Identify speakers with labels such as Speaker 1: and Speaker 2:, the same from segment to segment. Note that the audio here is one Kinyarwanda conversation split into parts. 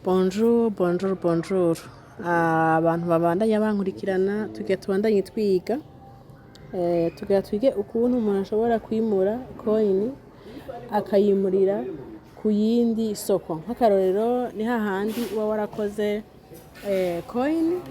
Speaker 1: Bonjour. Abantu babandanya bankurikirana tugiye tubandanye twiga tugira twige ukuntu umuntu ashobora kwimura coin akayimurira ku yindi soko. Nk'akarorero ni hahandi uba warakoze coin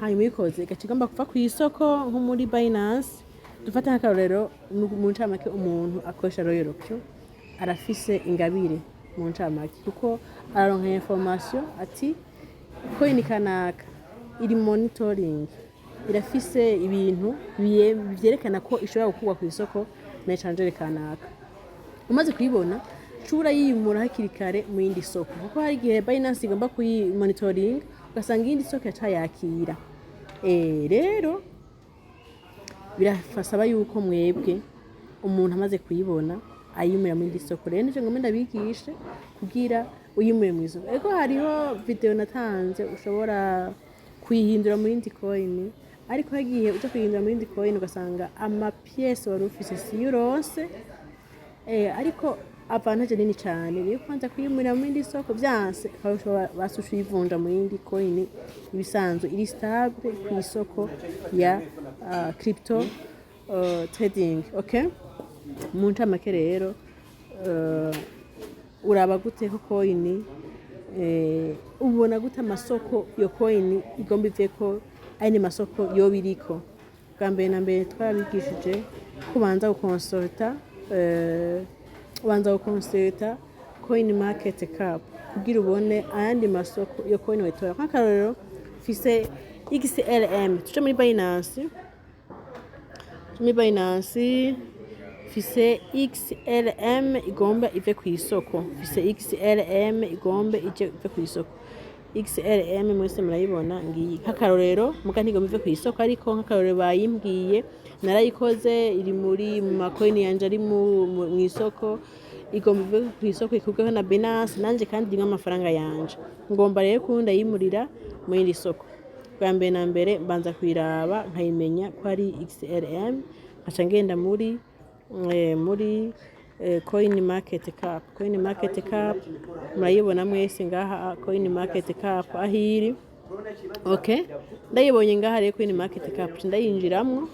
Speaker 1: hanyuma ikoze igacigomba kuva ku isoko nko muri Binance. Dufata nk'akarorero mu ncamake umuntu akoresha Royal Q arafise ingabire mu ncamake kuko araronka information ati coin kanaka iri monitoring irafise ibintu byerekana ko ishobora gukurwa ku isoko na changer kanaka. Umaze kuyibona cura yimura hakiri kare mu yindi soko kuko hari gihe Binance igomba kuyi monitoring ugasanga yindi soko yacayakira. Rero birafasaba yuko mwebwe umuntu amaze kuyibona ayimura mu yindi soko. Rero nje ngomba ndabigishe kugira uyimure mu isoko. Ego hariho video natanze ushobora kuyihindura mu yindi coin, ariko hagiye uja kuyihindura mu yindi coin ugasanga ama pièce wari ufise siyuronse. Ariko avantage nini cyane niyo kwanza kuyimurira mu yindi soko byanse basusha yivunja mu yindi coin ibisanzwe iri stable ku isoko ya crypto trading. Okay, mu ncamake rero uraba gute ko coin ubona gute amasoko yo coin igomba iveko ayindi masoko yo biriko. Bwa mbere na mbere twabigishije kubanza gukonsulta coin market cap kugira ubone ayandi masoko yo coin wetora. Nk'akarorero fise XLM tuje muri Binance fise XLM igomba ive ku isoko, fise XLM igomba ive ku isoko. XLM mwese murayibona ngiyi nk'akarorero muga ntigomba ive ku isoko, ariko nk'akarorero bayimbwiye narayikoze iri muri mu macoin yanje ari mu isoko igomba ive ku isoko ikubweho na Binance nanje kandi ndimwe amafaranga yanje ngomba rero kunda yimurira mu yindi soko. Bwa mbere na mbere mbanza kwiraba nkayimenya ko ari XLM aca ngenda muri coin market cap murayibona mwese ngaha coin market cap ahiri. Okay, ndayibonye ngaha rero coin market cap ndayinjiramwo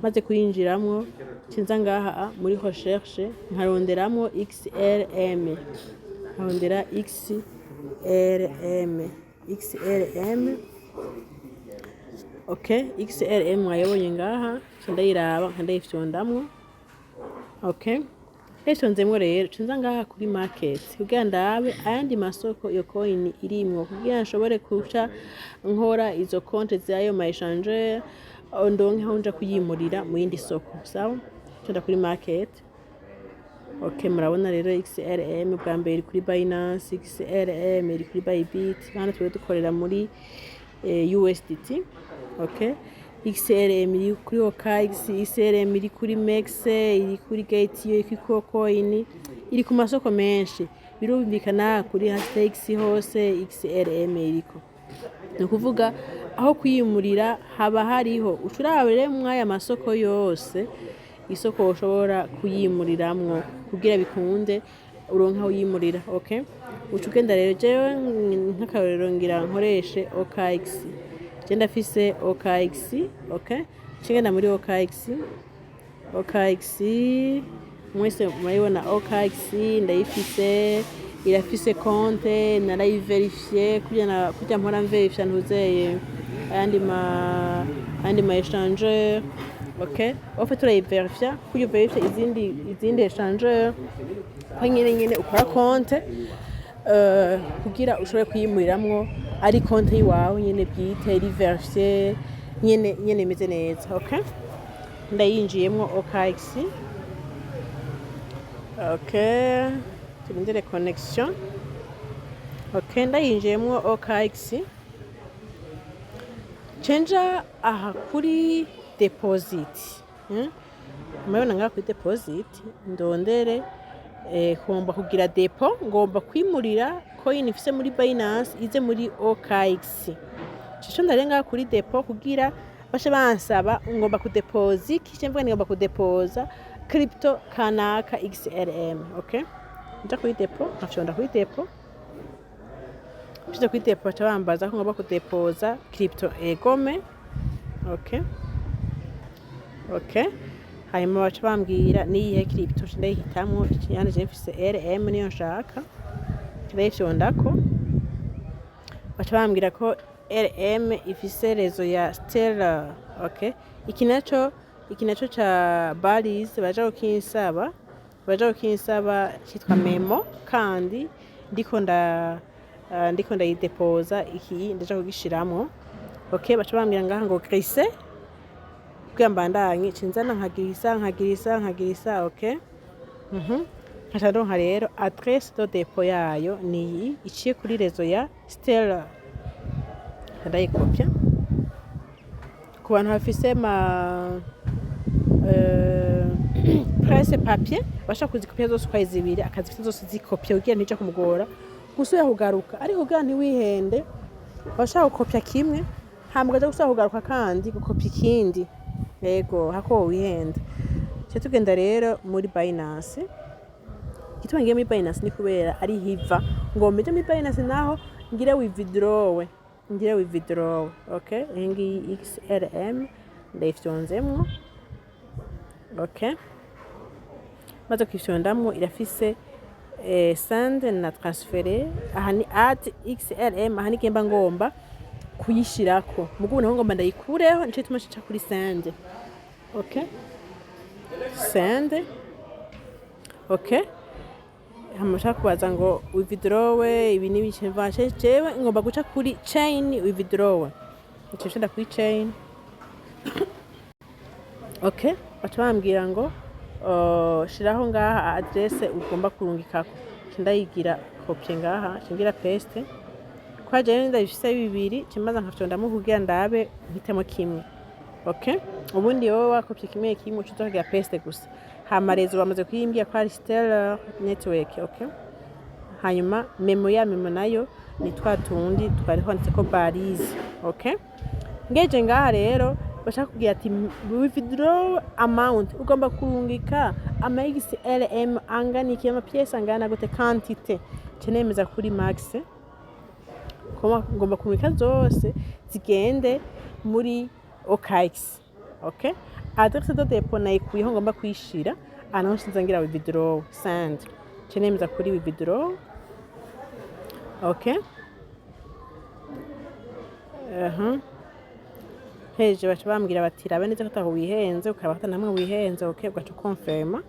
Speaker 1: maze kuyinjiramwo cinza ngaha muri recherche nkaronderamwo XLM nkarondera XLM. Okay, XLM mwayibonye ngaha ndayiraba ndayifyondamwo. Okay, esonzemwo rero cinza ngaha kuri market kugira ndabe ayandi masoko yo coin irimwo kugira nshobore kuca nkora izo konte zayo ma échanger ndonke aho nja kuyimurira mu yindi soko. Sawa, cunda kuri market. Okay, murabona rero XLM bwa mbere iri kuri Binance, XLM iri kuri Bybit, hano twe dukorera muri USDT. Okay, XLM iri kuri OKX, XLM iri kuri MEX, iri kuri Gate, iri kuri Coin, iri ku masoko menshi. Birumvikana kuri Hashtags hose XLM iriko. Ni kuvuga aho kuyimurira haba hariho ucurabire mwaya masoko yose isoko ushobora kuyimuriramwo kugira bikunde uronka aho yimurira. Okay, ucugenda rero jewe nk'akarorero ngira nkoreshe OKX. Jenda fise OKX. Okay, cingenda muri OKX mwese murayibona OKX ndayifise irafise konte narayiverifye kugira mpora mverifya ntuzeye ayandi ma échanger. Okay, ofe turayiverifya kugira verifye izindi échanger ko nyene ukora konte kugira ushobore kuyimuriramwo ari konte yiwawe nyene bwite riverifye nyene imeze neza. Okay, ndayinjiyemwo OKX. Okay, turindire connection. Okay, ndayinjiyemwo OKX cenja aha kuri deposit. Murabona ngaha kuri deposit ndondere ngomba kugira depo, ngomba kwimurira coin ifise muri Binance ize muri OKX. Cico ndarenga kuri depo kugira bashe bansaba ngomba kudeposit, ngomba kudepoza crypto kanaka XLM. Okay, nja kuri depo nkafyonda kuri depo kuri depo baca bambaza ko ngomba kudepoza crypto egome. Okay hanyuma baca bambwira niyihe crypto ndayihitamwo yanje je mfise RM niyo nshaka ndayifyondako baca bambwira ko RM ifise rezo ya Stellar. Iki naco ca Balize baja kukinsaba cyitwa Memo kandi ndiko ndayidepoza iki ndaja kugishiramwo. Baca bambwira ngaha ngo grise mbandanye cinzana nkagirisa. Nkaca ndonka rero adresse de depot yayo ni iciye kuri rezo ya Stellar. Ndayikopya ku bantu bafise presse papier bashaka kuzikopya zose uko zibiri akazifite zose zikopya ugiye ntije kumugora gusubira kugaruka ariko kugira ntiwihende bashaka gukopya kimwe hambwa aje gusubira kugaruka kandi gukopya ikindi yego hako wihende. Cyo tugenda rero muri Binance gituma ngiye muri Binance ni kubera ari hiva ngo mbeje muri Binance naho ngire withdraw. Ingi XRM ndayifyonzemwo. Maze kwifyondamwo irafise send na transfert. Aha ni add XRM, aha ni gemba ngomba kuyishirako mugubu naho ngomba ndayikureho nico tuma shica kuri send. Send. Hamusha kubaza ngo withdraw ibi ni bicevashe jewe ngomba guca kuri chain withdraw. Nico shenda kuri chain. Baca bambwira ngo shiraho ngaha adresse ugomba kurungikako. Ndayigira copy ngaha cingira paste. Kwa jewe ndabifise bibiri kimaza nkafyondamo kugira ndabe mpitemo kimwe. Ubundi wowe wakopye kimwe ucuzogira paste gusa. Hama rezo bamaze kuyimbya kwa Stellar network. Hanyuma memo nayo ni twatundi twari handitse ko Balize. Ngeje ngaha rero bashaka kugira ati withdraw amount ugomba kurungika ama XLM angana iki ama pièce angana gute quantité cenemeza kuri max koma ngomba kurungika zose zigende muri OKX. Adresse de depot nayikuyeho ngomba kwishira anaho sinzangira withdraw send cenemeza kuri withdraw. Heje baca bambwira bati rabe neza ko taho wihenze ukaba hata namwe wihenze. Ugaca confirm.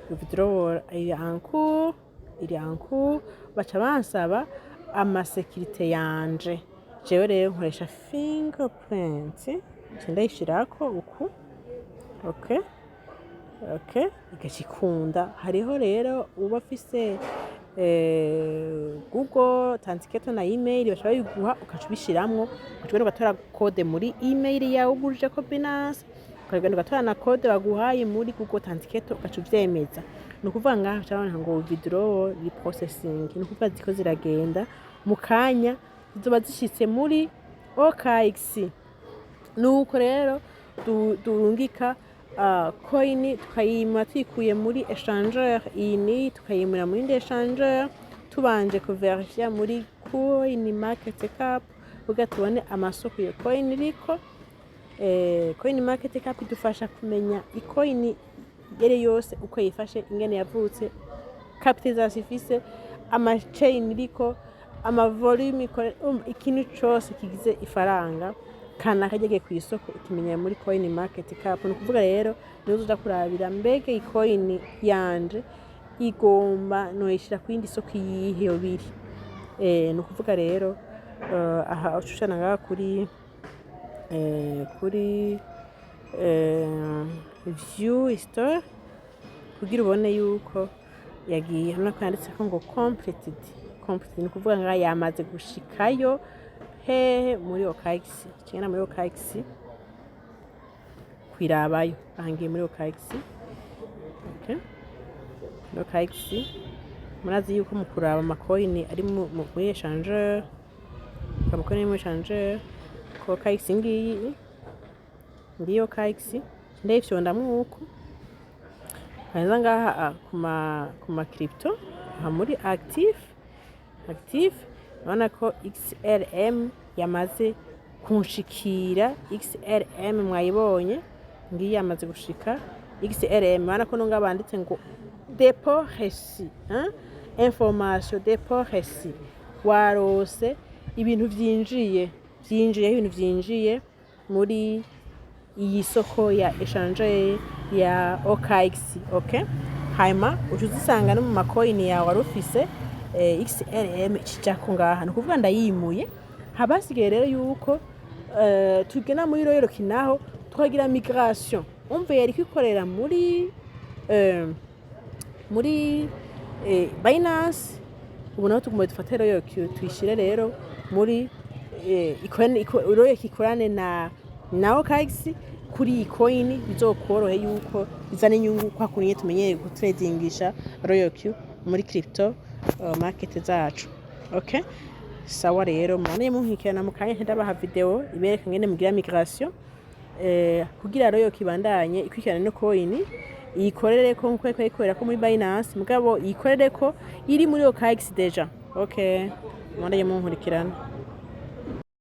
Speaker 1: Withdraw iri en cours. Baca bansaba amasekirite yanje jewe rero nkoresha fingerprint ndayishirako uku. Igakikunda hariho rero uba afise Google Authenticator na email bashobora yiguha ukaca ubishiramwo ukagenda ugatora code muri email yawe ugurije ko Binance ukagenda ugatora na code baguhaye muri Google Authenticator ugaca uvyemeza. Nukuvuga ngaha cyabona ngo withdraw processing nukuvuga ziko ziragenda mu kanya zizoba zishitse muri OKX. Nuko rero durungika coin tukayimura tuyikuye muri échangeur ini tukayimura muri échangeur tubanje kuverifya muri coin market cap ugatubone amasoko ya coin iriko. Coin market cap idufasha kumenya ikoini yere yose uko yifashe ingene yavutse capitalization ifise ama chain iriko ama volume ikintu cyose kigize ifaranga kana kajyege ku isoko ukimenya muri coin market cap. Nukuvuga rero nizo uza kurabira mbege ikoini yanje igomba no ishira kwindi soko yihe biri. Nukuvuga rero aha ucushana ngaha kuri view store kugira ubone yuko yagiye hano kwanditse ko ngo completed nukuvuga ngaha yamaze gushikayo hehe muri OKX kigena muri OKX kwirabayo ahangiye muri OKX. OKX murazi yuko mukuraba amacoin ari muri échangeur kamukoine muri échangeur ko OKX ngiyi OKX ndayifyondamwo uko hanyuma ngaha kuma crypto aha muri active urabona ko XLM yamaze kunshikira. XLM mwayibonye ngiyi yamaze gushika XLM. Urabona ko nunga banditse ngo dépôt reçu, information dépôt reçu, warose ibintu vyinjiye ibintu vyinjiye muri iyi soko ya échanger ya OKX. Okay, hanyuma uzisanga no mu macoin yawe warufise XLM kijako ngaha, nukuvuga ndayimuye. Habasigaye rero yuko tugena muri Royal Kinaho twagira migration. Umve yari kwikorera muri Binance, ubu naho tugomba dufate Royal Q tuyishire rero muri Royal Kikorane na OKX kuri iyi coin, bizokorohe yuko bizana inyungu kwa kunye tumenyeye gutradingisha Royal Q muri crypto market zacu. Okay, sawa rero mwane munkikirana mu kanya ndabaha video ibereka ngene mugira migration kugira Royal kibandanye ikwikirana no coin ikorere ko nkuko ikorera ko muri Binance, mugabo ikorere ko iri muri OKX deja. Okay, mwane munkurikirana.